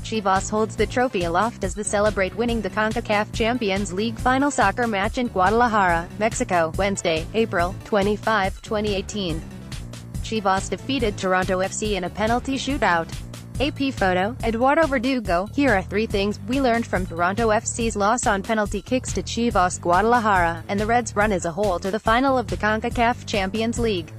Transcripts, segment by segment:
Chivas holds the trophy aloft as they celebrate winning the CONCACAF Champions League final soccer match in Guadalajara, Mexico, Wednesday, April 25, 2018. Chivas defeated Toronto FC in a penalty shootout. AP photo, Eduardo Verdugo. Here are 3 things we learned from Toronto FC's loss on penalty kicks to Chivas Guadalajara, and the Reds' run as a whole to the final of the CONCACAF Champions League.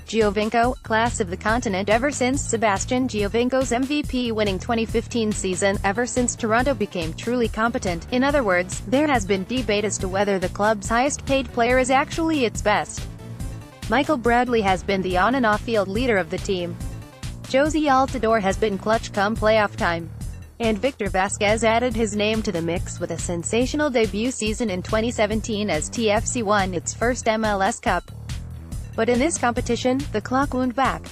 Giovinco, class of the continent ever since Sebastian Giovinco's MVP-winning 2015 season, ever since Toronto became truly competent. In other words, there has been debate as to whether the club's highest-paid player is actually its best. Michael Bradley has been the on- and off-field leader of the team. Jozy Altidore has been clutch come playoff time. And Victor Vasquez added his name to the mix with a sensational debut season in 2017 as TFC won its first MLS Cup. But in this competition, the clock wound back.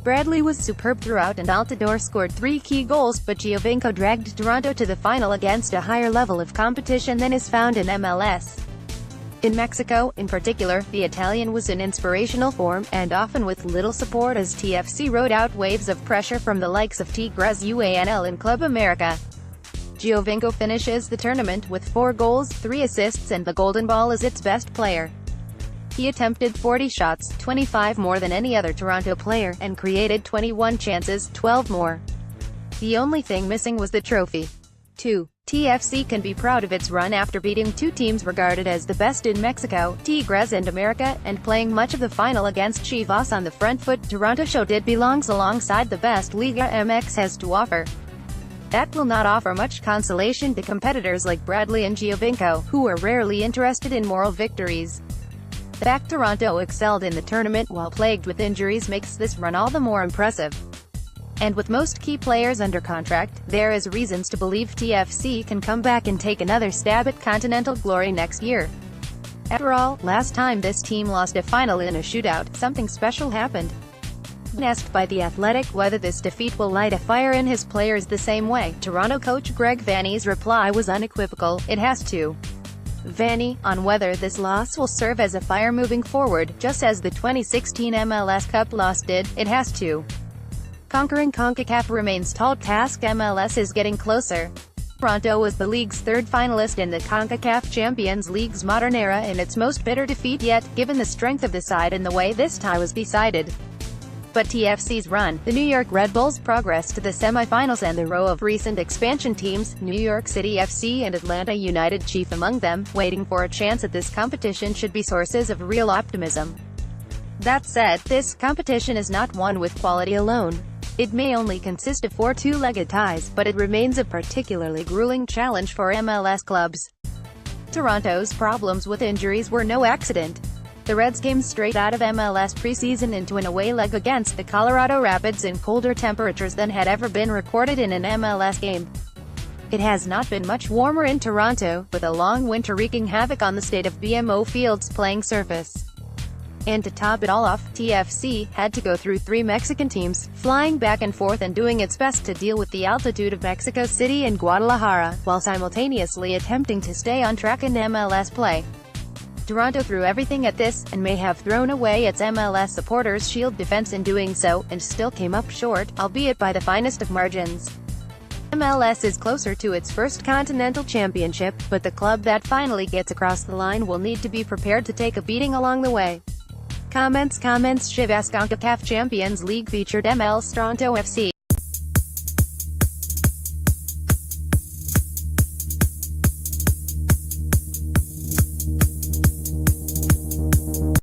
Bradley was superb throughout and Altidore scored 3 key goals, but Giovinco dragged Toronto to the final against a higher level of competition than is found in MLS. In Mexico, in particular, the Italian was in inspirational form, and often with little support as TFC rode out waves of pressure from the likes of Tigres UANL and Club America. Giovinco finishes the tournament with 4 goals, 3 assists and the Golden Ball as its best player. He attempted 40 shots, 25 more than any other Toronto player, and created 21 chances, 12 more. The only thing missing was the trophy. 2. TFC can be proud of its run after beating 2 teams regarded as the best in Mexico, Tigres and America, and playing much of the final against Chivas on the front foot. Toronto showed it belongs alongside the best Liga MX has to offer. That will not offer much consolation to competitors like Bradley and Giovinco, who are rarely interested in moral victories. The fact Toronto excelled in the tournament while plagued with injuries makes this run all the more impressive. And with most key players under contract, there is reasons to believe TFC can come back and take another stab at continental glory next year. After all, last time this team lost a final in a shootout, something special happened. When asked by The Athletic whether this defeat will light a fire in his players the same way, Toronto coach Greg Vanney's reply was unequivocal: it has to. Vanney, on whether this loss will serve as a fire moving forward, just as the 2016 MLS Cup loss did, it has to. Conquering CONCACAF remains tall task. MLS is getting closer. Toronto was the league's 3rd finalist in the CONCACAF Champions League's modern era in its most bitter defeat yet, given the strength of the side and the way this tie was decided. But TFC's run, the New York Red Bulls' progress to the semifinals and the row of recent expansion teams, New York City FC and Atlanta United chief among them, waiting for a chance at this competition should be sources of real optimism. That said, this competition is not won with quality alone. It may only consist of 4 two-legged ties, but it remains a particularly grueling challenge for MLS clubs. Toronto's problems with injuries were no accident. The Reds came straight out of MLS preseason into an away leg against the Colorado Rapids in colder temperatures than had ever been recorded in an MLS game. It has not been much warmer in Toronto, with a long winter wreaking havoc on the state of BMO Field's playing surface. And to top it all off, TFC had to go through 3 Mexican teams, flying back and forth and doing its best to deal with the altitude of Mexico City and Guadalajara, while simultaneously attempting to stay on track in MLS play. Toronto threw everything at this, and may have thrown away its MLS supporters' shield defense in doing so, and still came up short, albeit by the finest of margins. MLS is closer to its first continental championship, but the club that finally gets across the line will need to be prepared to take a beating along the way. Comments Chivas CONCACAF Champions League featured ML's Toronto FC.